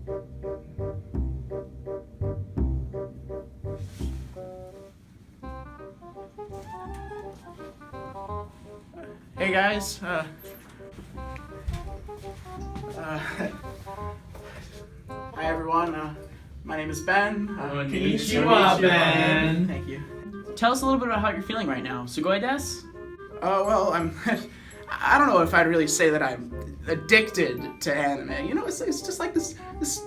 Hey guys, hi everyone, my name is Ben. Konnichiwa, Ben. Thank you. Tell us a little bit about how you're feeling right now. Sugoi desu? Well, I don't know if I'd really say that I'm addicted to anime. You know, it's just like this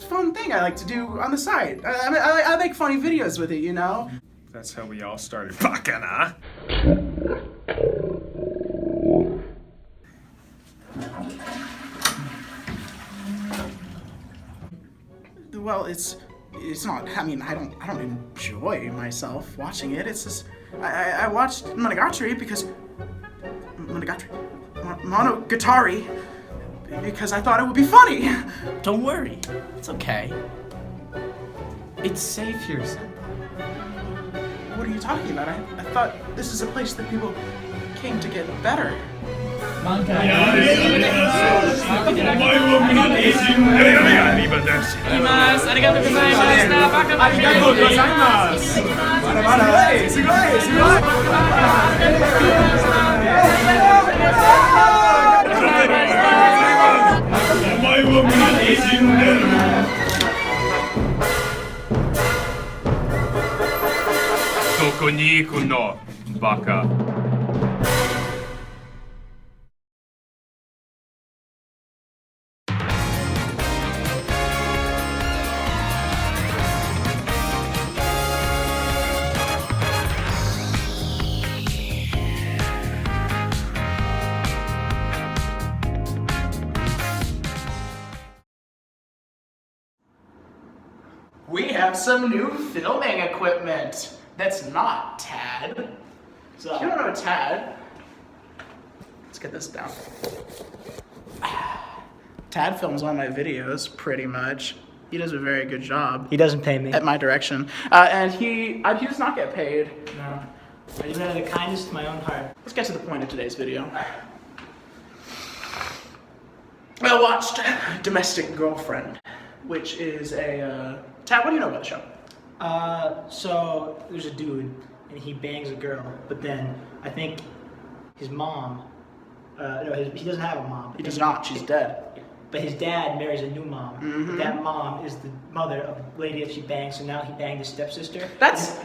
fun thing I like to do on the side. I make funny videos with it, you know? That's how we all started. Bakana! Well, it's not. I mean, I don't enjoy myself watching it. It's just I watched Monogatari because Monogatari because I thought it would be funny. Don't worry. It's okay. It's safe here, Senpai. What are you talking about? I thought this is a place that people came to get better. Doko ni iku no, baka? We have some new filming equipment that's not TAD. So if you don't know TAD, let's get this down. TAD films all my videos, pretty much. He does a very good job. He doesn't pay me. At my direction. And he does not get paid. No. I do that out of the kindness to my own heart. Let's get to the point of today's video. I watched Domestic Girlfriend, which is a... Tad, what do you know about the show? So there's a dude, and he bangs a girl, but then I think his mom, he doesn't have a mom. He does not, she's dead. But his dad marries a new mom. Mm-hmm. But that mom is the mother of the lady that she bangs, so now he banged his stepsister. That's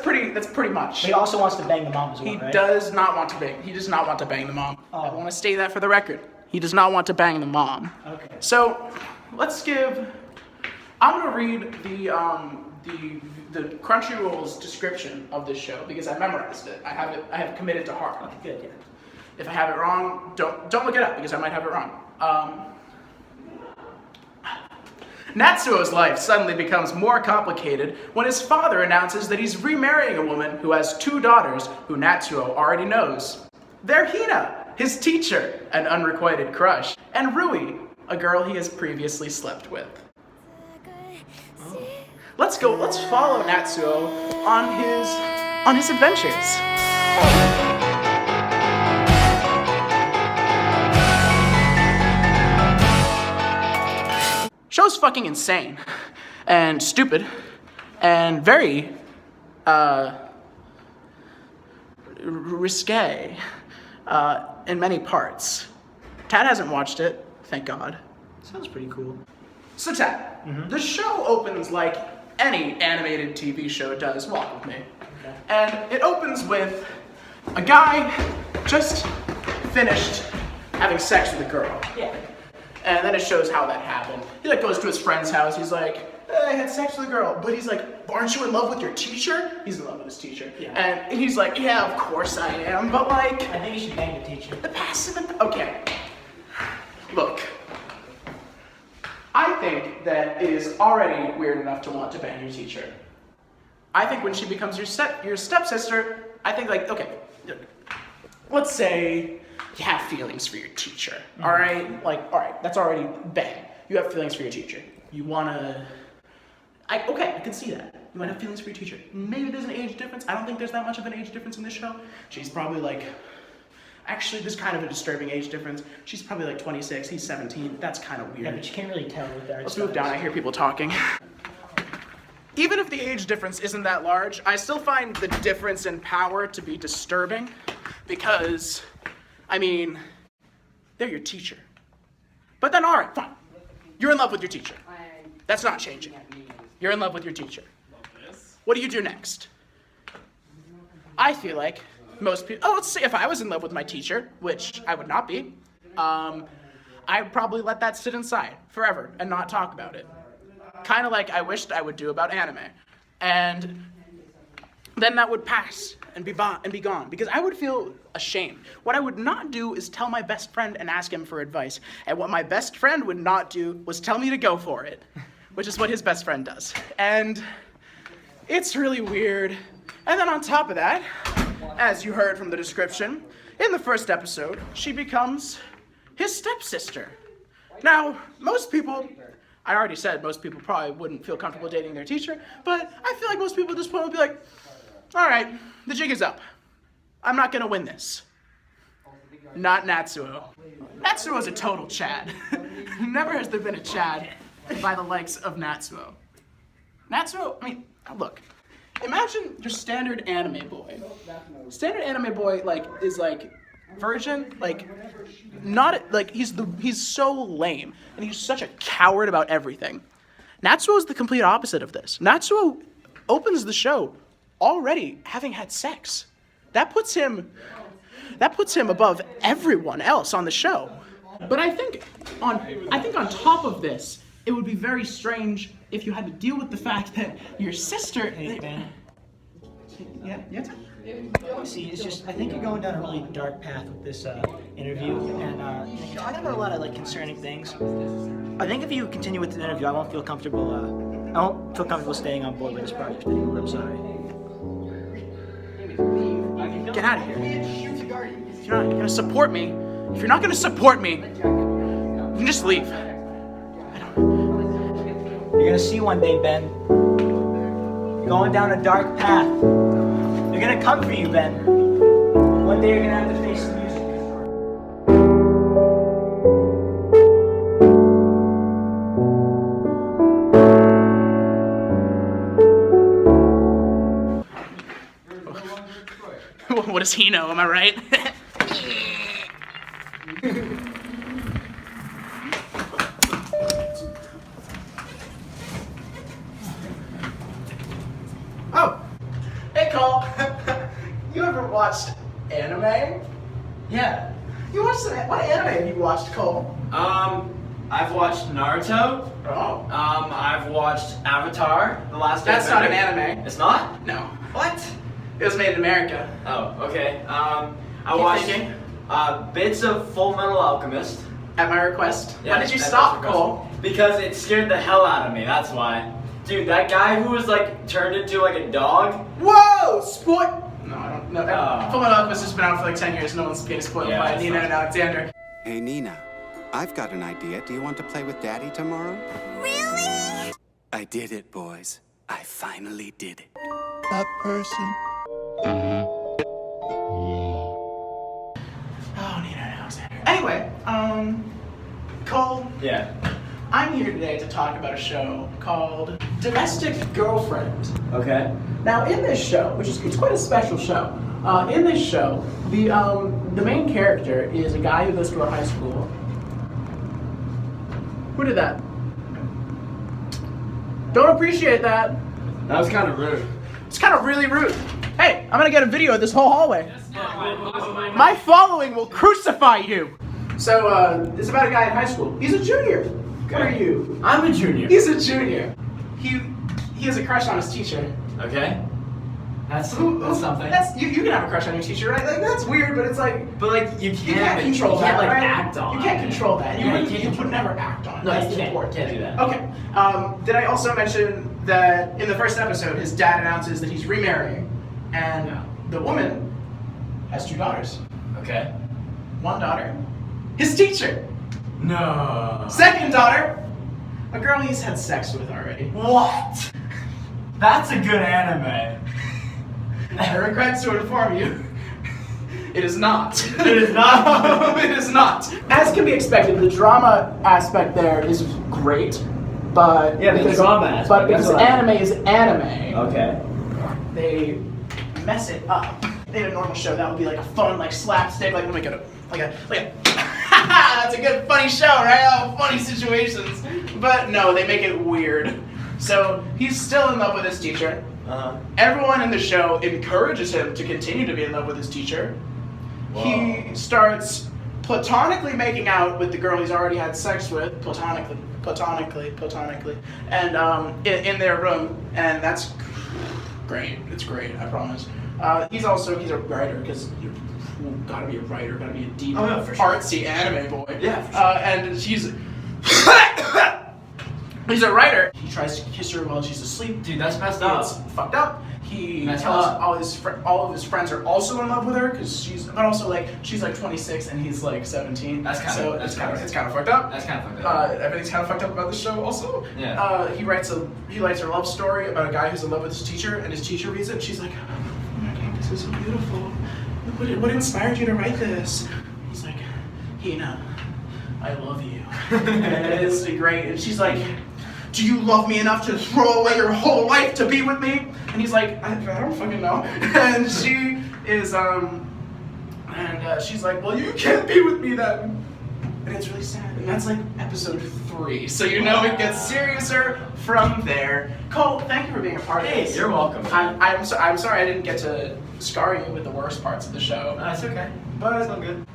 pretty much. But he also wants to bang the mom as well, He right? does not want to bang. He does not want to bang the mom. Oh. I want to state that for the record. He does not want to bang the mom. Okay. So, let's give. I'm gonna read the Crunchyroll's description of this show because I memorized it. I have committed to heart. Okay, good, yeah. If I have it wrong, don't look it up because I might have it wrong. Natsuo's life suddenly becomes more complicated when his father announces that he's remarrying a woman who has 2 daughters who Natsuo already knows. They're Hina, his teacher, an unrequited crush, and Rui, a girl he has previously slept with. Let's follow Natsuo on his adventures. Show's fucking insane and stupid and very risque in many parts. Tad hasn't watched it, thank God. Sounds pretty cool. So Tad, the show opens like any animated TV show does. Walk with me. Okay. And it opens with a guy just finished having sex with a girl. Yeah. And then it shows how that happened. He like goes to his friend's house. He's like, I had sex with a girl. But he's like, aren't you in love with your teacher? He's in love with his teacher. Yeah. And he's like, yeah, of course I am. But like, I think you should bang the teacher. the passive. Okay. Look. I think that it is already weird enough to want to bang your teacher. I think when she becomes your stepsister, I think like, okay, let's say you have feelings for your teacher, all right? Like, all right, that's already bang. You have feelings for your teacher. You wanna, okay, I can see that. You might have feelings for your teacher. Maybe there's an age difference. I don't think there's that much of an age difference in this show. She's probably like, Actually, there's kind of a disturbing age difference. She's probably like 26, he's 17. That's kind of Yeah, weird. but you can't really tell with the art Let's move down. styles. I hear people talking. Even if the age difference isn't that large, I still find the difference in power to be disturbing because, I mean, they're your teacher. But then, all right, fine. You're in love with your teacher. That's not changing. You're in love with your teacher. What do you do next? I feel like most people, let's say if I was in love with my teacher, which I would not be, I'd probably let that sit inside forever and not talk about it. Kind of like I wished I would do about anime. And then that would pass and be gone because I would feel ashamed. What I would not do is tell my best friend and ask him for advice. And what my best friend would not do was tell me to go for it, which is what his best friend does. And it's really weird. And then on top of that, as you heard from the description, in the first episode, she becomes his stepsister. Now, most people, I already said most people probably wouldn't feel comfortable dating their teacher, but I feel like most people at this point would be like, all right, the jig is up. I'm not gonna win this. Not Natsuo. Natsuo's a total Chad. Never has there been a Chad by the likes of Natsuo. Natsuo, I mean, look, imagine your standard anime boy. Standard anime boy, like, is like virgin, like, not, like, he's so lame, and he's such a coward about everything. Natsuo is the complete opposite of this. Natsuo opens the show already having had sex. That puts him above everyone else on the show. But I think on top of this, it would be very strange if you had to deal with the fact that your sister. Hey, Ben. Yeah. See, it's just, I think you're going down a really dark path with this interview, and you're talking about a lot of like concerning things. I think if you continue with the interview, I won't feel comfortable staying on board with this project anymore. I'm sorry. Get out of here. If you're not gonna support me, you can just leave. You're gonna see one day, Ben. You're going down a dark path. They're gonna come for you, Ben. One day you're gonna have to face the music. What does he know? Am I right? Oh, hey Cole. You ever watched anime? Yeah. You watched what anime have you watched, Cole? I've watched Naruto. Oh, I've watched Avatar, The Last that's not an Airbender. anime. It's not? No, What? it was made in America. Oh, okay. I Keep watched thinking. bits of Full Metal Alchemist. At my request. Yeah, Why did you that's stop, request. Cole? Because it scared the hell out of me, that's why. Dude, that guy who was like turned into like a dog. Whoa! No, I don't know. Oh. Full Metal Alchemist has been out for like 10 years. No one's getting spoiled Yeah, by that's Nina not- and Alexander. Hey, Nina, I've got an idea. Do you want to play with Daddy tomorrow? Really? I did it, boys. I finally did it. That person. Oh, Nina and Alexander. Anyway, Cole, Yeah. I'm here today to talk about a show called Domestic Girlfriend. Okay. Now, in this show, it's quite a special show. In this show, the main character is a guy who goes to a high school. Who did that? Don't appreciate that. That was kind of rude. It's kind of really rude. Hey, I'm gonna get a video of this whole hallway. My following will crucify you. So, it's about a guy in high school. He's a junior. What are you? I'm a junior. He's a junior. He has a crush on his teacher. Okay. That's something. You can have a crush on your teacher, right? Like that's weird, but it's like But like you you can't can't control you that. can't like right? act on You can't it. control that. Yeah, You would never act on it. No, That's you the can't. important Can't thing. do that. Okay. Did I also mention that in the first episode, his dad announces that he's remarrying, and Yeah. the woman has 2 daughters. Okay. One daughter, his teacher. No. Second daughter, a girl he's had sex with already. What? That's a good anime. I regret to inform you It is not. It is not. It is not. As can be expected, the drama aspect there is great, but Yeah, the drama aspect, But that's because what I anime is anime, Okay. they mess it up. They had a normal show that would be like a fun, like slapstick, like let me get a like a. That's a good funny show, right? Oh, funny situations. But no, they make it weird. So he's still in love with his teacher. Everyone in the show encourages him to continue to be in love with his teacher. He starts platonically making out with the girl he's already had sex with, platonically, and in their room, and that's great. It's great, I promise. He's a writer, because you gotta be a writer, gotta be a deep, Oh, yeah, for sure. artsy anime boy. Yeah, for sure. And he's a writer. He tries to kiss her while she's asleep. Dude, that's messed up. It's fucked up. He Messed tells up. all of his friends are also in love with her because she's 26 and he's like 17. That's kinda- so that's it's kind kinda- of fucked up. That's kind of fucked up. Everything's kind of fucked up about the show also. Yeah. He writes a love story about a guy who's in love with his teacher, and his teacher reads it and she's like, oh my god, this is so beautiful. What inspired you to write this? He's like, Hina, I love you. And it's great. And she's like, do you love me enough to throw away your whole life to be with me? And he's like, I don't fucking know. And she is, she's like, well, you can't be with me then. And it's really sad. And that's like episode 3. So you know it gets seriouser from there. Cole, thank you for being a part of Hey, this. you're welcome. I'm sorry I didn't get to scar you with the worst parts of the show. That's okay. But It's all good.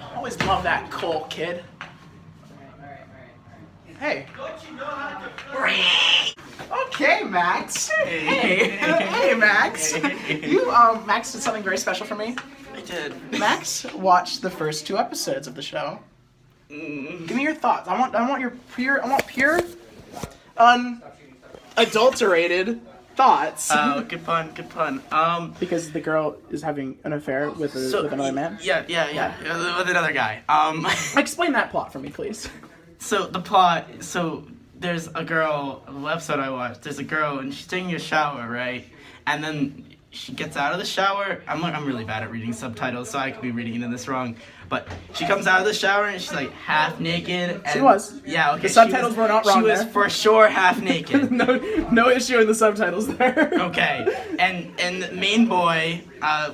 I always love that Cole kid. Hey. Okay, Max. Hey. Hey, Max. You, Max did something very special for me. I did. Max watched the first 2 episodes of the show. Give me your thoughts. I want pure, unadulterated thoughts. Oh, good pun. Because the girl is having an affair with another man. Yeah, with another guy. Explain that plot for me, please. So the plot. So there's a girl. The episode I watched. There's a girl and she's taking a shower, right? And then she gets out of the shower. I'm really bad at reading subtitles, so I could be reading this wrong. But she comes out of the shower and she's like half naked. And, She was. Yeah. Okay. The subtitles were not wrong She was there. for sure half naked. No issue in the subtitles there. Okay. And the main boy,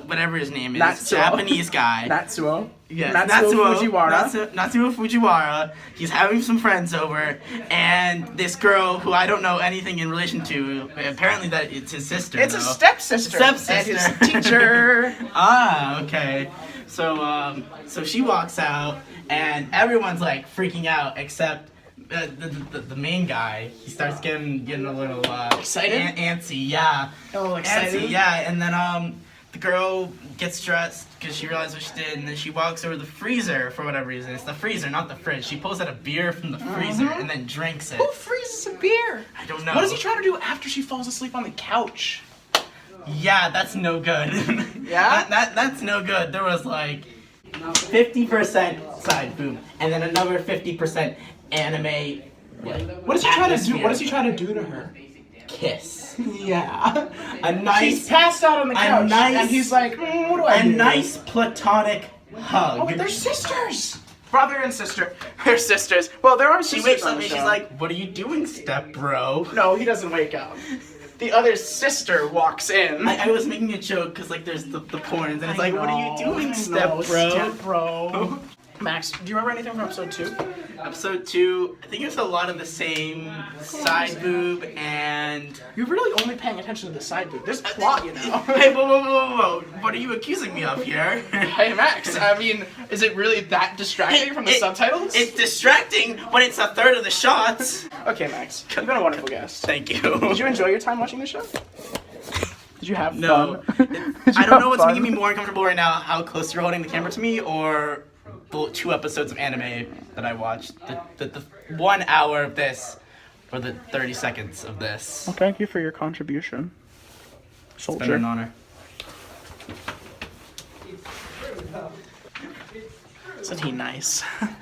whatever his name is, Natsuo. Japanese guy. Natsuo. Yes, Natsuo Fujiwara. Natsuo Fujiwara. He's having some friends over, and this girl who I don't know anything in relation to. Apparently, that it's his sister. It's a though. stepsister. Stepsister. And his teacher. Ah, okay. So she walks out, and everyone's like freaking out except the main guy. He starts getting a little Excited? antsy. Yeah. A little excited? Antsy, yeah, and then the girl gets dressed because she realized what she did, and then she walks over to the freezer for whatever reason. It's the freezer, not the fridge. She pulls out a beer from the freezer and then drinks it. Who freezes a beer? I don't know. What is he trying to do after she falls asleep on the couch? Yeah, that's no good. Yeah? That's no good. There was like 50% side boob, and then another 50% anime. What does he try to do? atmosphere. What does he try to do to her? Kiss. Yeah. A nice, She's passed out on the couch, and he's like, what do I a do? nice platonic hug. Oh, but they're sisters. Brother and sister. They're sisters. Well, there are She sisters wakes on up the and show. she's like, "What are you doing, step bro?" No, he doesn't wake up. The other sister walks in. I was making a joke because like there's the porns and it's like, "What are you doing, step bro?" Step bro. Max, do you remember anything from episode 2? Episode 2, I think it was a lot of the same side boob and. You're really only paying attention to the side boob. There's plot, you know. Hey, whoa! What are you accusing me of here? Hey, Max, I mean, is it really that distracting from the subtitles? It's distracting, but it's a third of the shots. Okay, Max, you've been a wonderful guest. Thank you. Did you enjoy your time watching the show? Did you have No. fun? Did you I don't know have what's fun? making me more uncomfortable right now, how close you're holding the camera to me, or the 2 episodes of anime that I watched. The 1 hour of this, or the 30 seconds of this. Well, thank you for your contribution, It's been soldier. an honor. Isn't he nice? I'm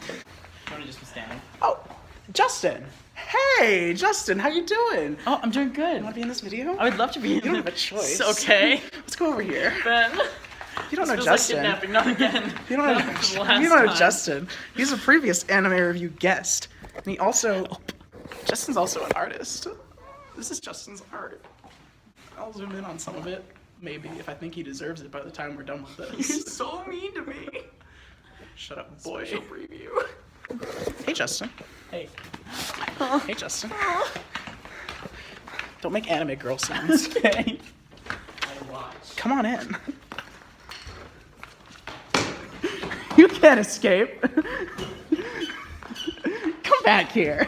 just standing. Oh, Justin. Hey, Justin, how you doing? Oh, I'm doing good. Want to be in this video? I would love to be. You don't have a choice. Okay. Let's go over here. Ben. You don't know Feels Justin. like kidnapping, not again. You don't know, Not the last you don't know time. Justin. He's a previous anime review guest. And he also, Justin's also an artist. This is Justin's art. I'll zoom in on some of it, maybe, if I think he deserves it by the time we're done with this. He's so mean to me. Shut up, boy. Special preview. Hey, Justin. Hey. Hey, Justin. Don't make anime girl sounds. Okay. Come on in. You can't escape. Come back here.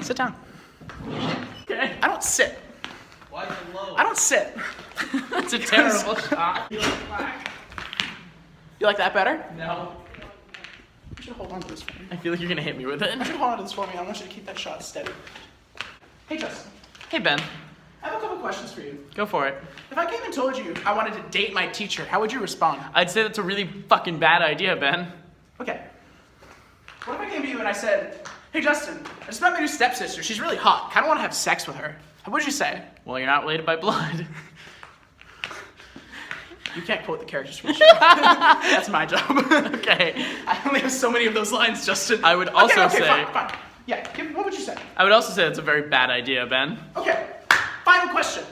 Sit down. Okay. I don't sit. Why is it low? I don't sit. That's a terrible shot. You like that better? No. You should hold on to this for me. I feel like you're gonna hit me with it. You should hold on to this for me. I want you to keep that shot steady. Hey, Justin. Hey Ben, I have a couple questions for you. go for it. If I came and told you I wanted to date my teacher, how would you respond? I'd say that's a really fucking bad idea, Ben. Okay. What if I came to you and I said, hey, Justin, I just met my new stepsister. She's really hot. Kind of want to have sex with her. What would you say? Well, you're not related by blood. You can't quote the characters from the show. That's my job. Okay. I only have so many of those lines, Justin. I would also okay, say- Fine. Yeah, what would you say? I would also say that's a very bad idea, Ben. Okay, final question.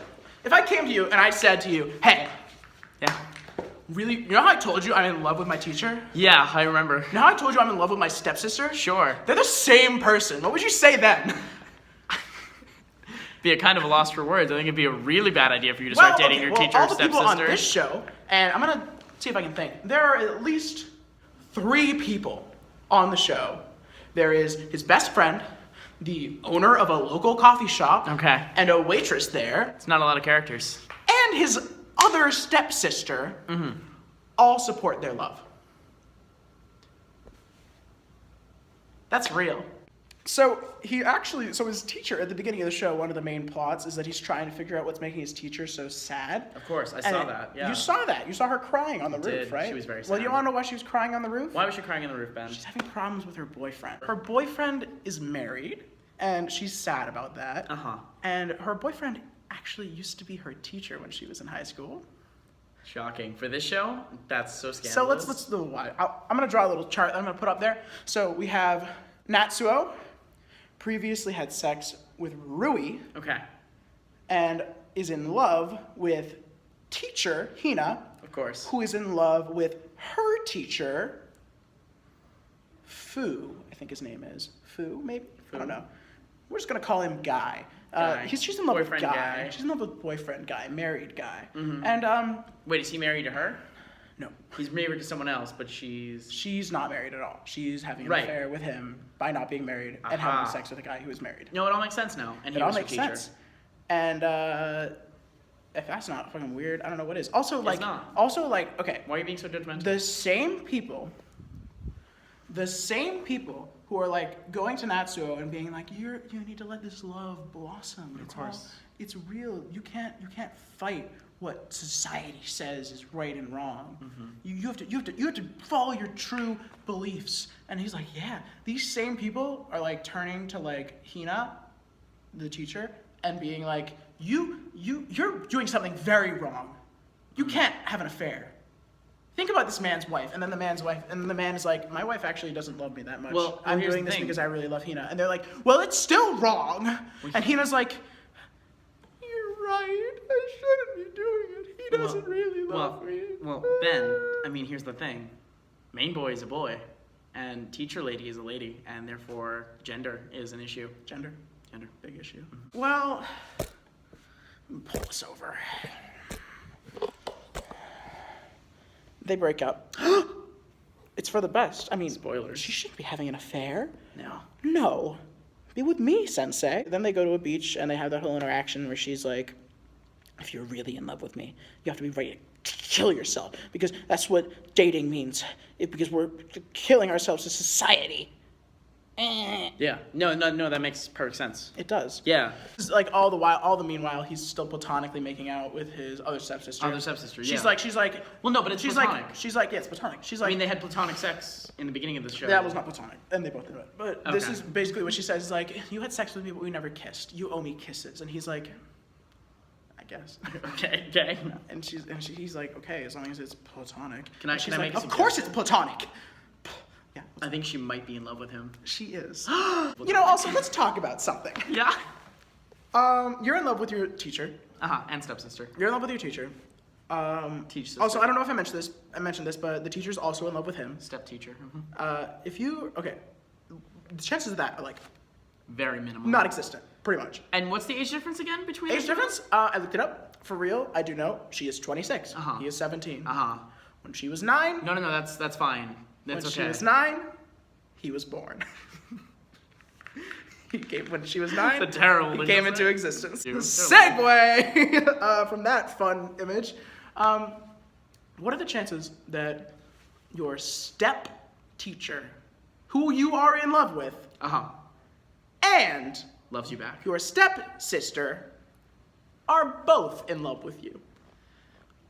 If I came to you and I said to you, hey, Yeah. really, you know how I told you I'm in love with my teacher? Yeah, I remember. You know how I told you I'm in love with my stepsister? Sure. They're the same person. What would you say then? Be a kind of a loss for words. I think it'd be a really bad idea for you to start dating your teacher or all the people on stepsister. this show, and I'm gonna see if I can think. There are at least 3 people on the show. There is his best friend, the owner of a local coffee shop, Okay. and a waitress there, It's not a lot of characters. and his other stepsister. All support their love. That's real. So his teacher at the beginning of the show, one of the main plots is that he's trying to figure out what's making his teacher so sad. Of course, I And saw that. Yeah. You saw that. You saw her crying on the roof, did. right? She was very Well, sad. you want to know why she was crying on the roof? Why was she crying on the roof, Ben? She's having problems with her boyfriend. Her boyfriend is married, and she's sad about that. Uh-huh. And her boyfriend actually used to be her teacher when she was in high school. Shocking. For this show, that's so scandalous. So let's do why. I'm gonna draw a little chart that I'm gonna put up there. So we have Natsuo, previously had sex with Rui, Okay. and is in love with teacher Hina, Of course. who is in love with her teacher, Fu, I think his name is. Fu, maybe? I don't know. We're just gonna call him Guy. Guy. She's in love Boyfriend with Guy. Guy. She's in love with boyfriend Guy, married Guy. And Wait, is he married to her? no, He's married to someone else, but she's... she's not married at all. She's having an Right. affair with him by not being married and Aha. having sex with a guy who is married. No, it all makes sense now. And he It all was her makes teacher. sense. And if that's not fucking weird, I don't know what is. Also, not. okay, Why are you being so judgmental? the same people who are like going to Natsuo and being like, you need to let this love blossom. Of course. It's real. You can't fight what society says is right and wrong. You have to follow your true beliefs. And he's like, yeah. These same people are like turning to like Hina, the teacher, and being like, you're doing something very wrong. You can't have an affair. Think about this man's wife, and then the man's wife, and then the man is like, my wife actually doesn't love me that much. Well, I'm here's doing the this thing. because I really love Hina. And they're like, well, it's still wrong. And Hina's like, you're right. I shouldn't be doing it. He doesn't really love me. Well, Ben, I mean, here's the thing. Main boy is a boy, and teacher lady is a lady, and therefore gender is an issue. Gender, Gender. big issue. Well, pull this over. They break up. It's for the best. I mean, Spoilers. She shouldn't be having an affair. No. No. Be with me, sensei. Then they go to a beach and they have that whole interaction where she's like, if you're really in love with me, you have to be ready to kill yourself because that's what dating means. Because we're killing ourselves as society. Yeah. No, that makes perfect sense. It does. Yeah. It's like all the meanwhile, he's still platonically making out with his other stepsister. Other stepsister, She's yeah. like. Well, no, but it's she's platonic. yeah, it's platonic. She's like. I mean, they had platonic sex in the beginning of the show. that was not platonic, and they both did it. But this Okay. is basically what she says. Is like, you had sex with me, but we never kissed. You owe me kisses. And he's like, I guess. Okay. And he's like, okay, as long as it's platonic. Can I- And she's can I like, make a of course it's suggestion? platonic. Yeah, I think she might be in love with him. she is. You know, also, let's talk about something. Yeah. You're in love with your teacher. And stepsister. You're in love with your teacher. Teach sister. Also, I don't know if I mentioned this, but the teacher's also in love with him. Step teacher. Okay, the chances of that are like Very minimal. non-existent, pretty much. And what's the age difference again between Age the two? difference? I looked it up. For real, I do know. She is 26. Uh-huh. He is 17. Uh-huh. When she was 9, No, that's fine. That's when okay. she was 9, he was born. When she was 9, That's a terrible he thing came to into say. existence. Dude, Segue from that fun image. What are the chances that your step teacher, who you are in love with, and Loves you back. your stepsister are both in love with you?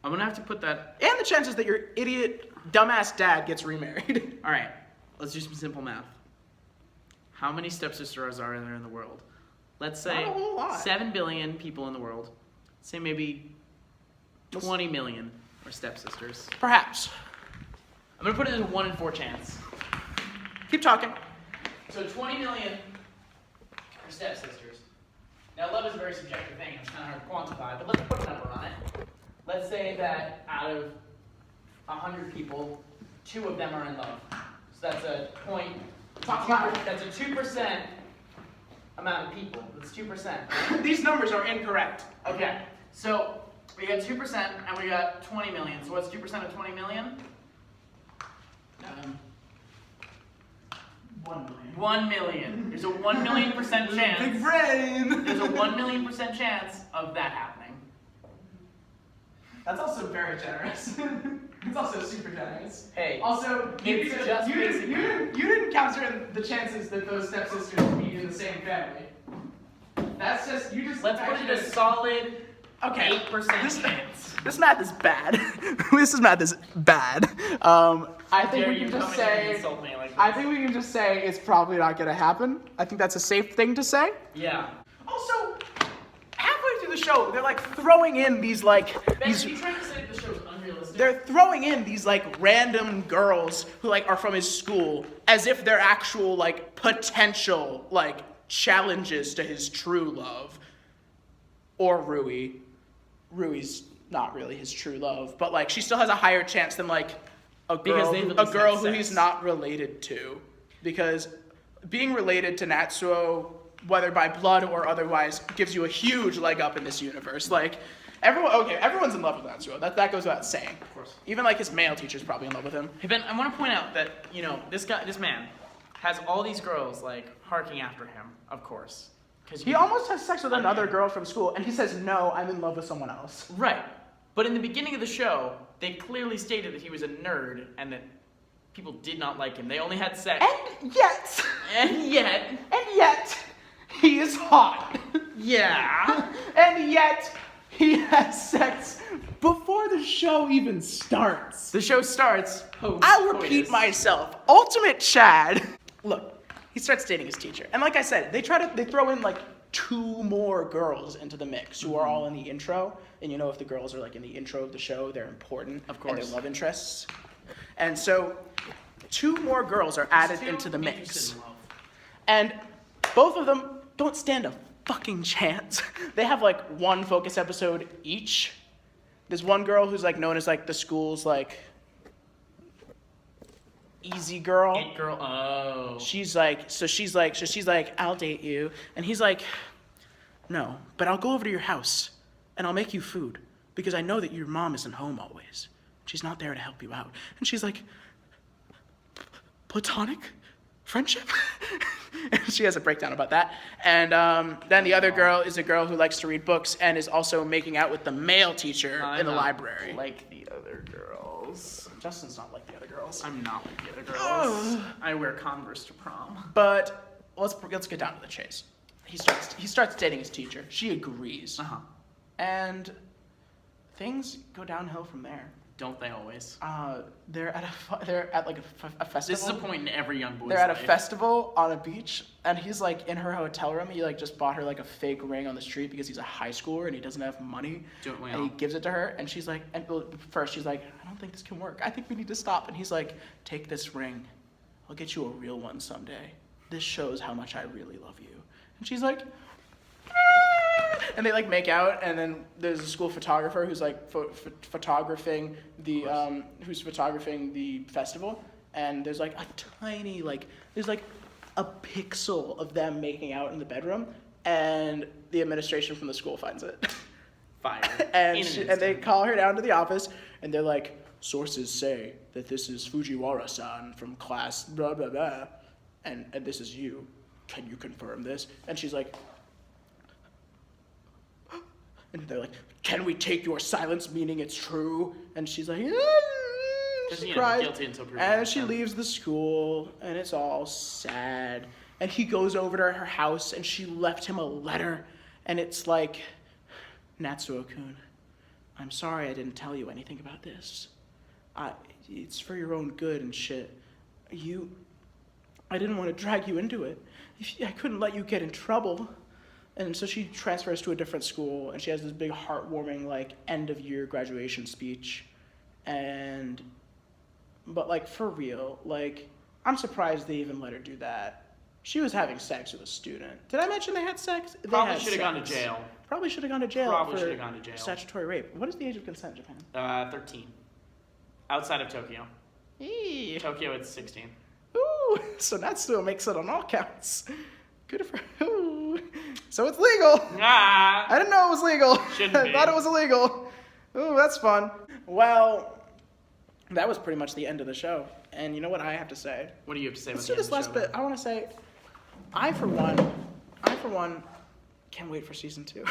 I'm gonna have to put that. And the chances that your idiot, dumbass dad gets remarried. All right. Let's do some simple math. How many stepsisters are there in the world? Let's say Not a whole lot. 7 billion people in the world. Say maybe 20 million are stepsisters. Perhaps. I'm gonna put it as a 1 in 4 chance. Keep talking. So 20 million are stepsisters. Now love is a very subjective thing. It's kind of hard to quantify, but let's put a number on it. Let's say that out of 100 people, 2 of them are in love. So that's a point. That's a 2% amount of people. That's 2%. These numbers are incorrect. Okay. So we got 2% and we got 20 million. So what's 2% of 20 million? 1 million. 1 million. There's a 1 million% chance. Big brain. There's a 1 million% chance of that happening. That's also very generous. It's also super generous. Hey, Also, it's just basic math. you didn't counter in the chances that those stepsisters would be in the same family. That's just, you just... Let's put it a solid Okay. 8% chance. This math is bad. This math is bad. I think Dare we you can just come in here and say... insult me like this. I think we can just say it's probably not going to happen. I think that's a safe thing to say. Yeah. Also, halfway through the show, they're like throwing in these like... Ben, these, are you trying to say that the show's unrealistic? they're throwing in these like random girls who like are from his school as if they're actual like potential like challenges to his true love. Or Rui. Rui's not really his true love, but like she still has a higher chance than like a Because girl, they've at a least girl had who sex. he's not related to. Because being related to Natsuo, whether by blood or otherwise, gives you a huge leg up in this universe. Like everyone's in love with Natsuo. That goes without saying. Of course. Even like his male teacher's probably in love with him. Hey Ben, I want to point out that, you know, this man has all these girls like harking after him, of course. He almost has sex with another girl from school, and he says, "No, I'm in love with someone else." Right. But in the beginning of the show, they clearly stated that he was a nerd and that people did not like him. They only had sex. And yet, And yet, he is hot. yeah. And yet, he has sex before the show even starts. The show starts post. I'll repeat myself. Ultimate Chad. Look, he starts dating his teacher. And like I said, they throw in like 2 more girls into the mix who are all in the intro. And you know if the girls are like in the intro of the show, they're important. Of course. And they're love interests. And so 2 more girls are added into the mix. And both of them don't stand a fucking chance. They have like 1 focus episode each. There's one girl who's like known as like the school's like easy girl. It girl. Oh. She's like, I'll date you. And he's like, no, but I'll go over to your house and I'll make you food because I know that your mom isn't home always. She's not there to help you out. And she's like, platonic friendship? And she has a breakdown about that. And then the other girl is a girl who likes to read books and is also making out with the male teacher in the library. Like the other girls. Justin's not like the other girls. I'm not like the other girls. I wear Converse to prom. But let's get down to the chase. He starts dating his teacher. She agrees. Uh-huh. And things go downhill from there. Don't they always? They're at like a festival. This is a point in every young boy's They're at a life. festival on a beach, and he's like in her hotel room. He like just bought her like a fake ring on the street because he's a high schooler and he doesn't have money. Don't we And all? he gives it to her, and she's like, first she's like, I don't think this can work. I think we need to stop. And he's like, take this ring. I'll get you a real one someday. This shows how much I really love you. And she's like, and they like make out, and then there's a school photographer who's like photographing the festival, and there's like a tiny there's like a pixel of them making out in the bedroom, and the administration from the school finds it. Fire. and In an and they instant. call her down to the office, and they're like, sources say that this is Fujiwara-san from class blah blah blah, and this is you. Can you confirm this? And she's like, and they're like, can we take your silence meaning it's true? And she's like, she cries. Guilty until proven And innocent. she leaves the school, and it's all sad. And he goes over to her house, and she left him a letter, and it's like, Natsuo-kun, I'm sorry I didn't tell you anything about this. It's for your own good and shit. I didn't want to drag you into it. I couldn't let you get in trouble. And so she transfers to a different school, and she has this big heartwarming like end of year graduation speech. But like for real, like I'm surprised they even let her do that. She was having sex with a student. Did I mention they had sex? They Probably had should have gone to sex. jail. Probably should have gone to jail Probably for should have gone to jail. statutory rape. What is the age of consent in Japan? 13. Outside of Tokyo. Eee. Tokyo, it's 16. Ooh, so Natsuo makes it on all counts. Good for ooh. So it's legal. Ah! I didn't know it was legal. Shouldn't I be. thought it was illegal. Ooh, that's fun. Well, that was pretty much the end of the show. And you know what I have to say? What do you have to say Let's about do the this last end of the bit. show? I want to say, I for one, can't wait for season 2.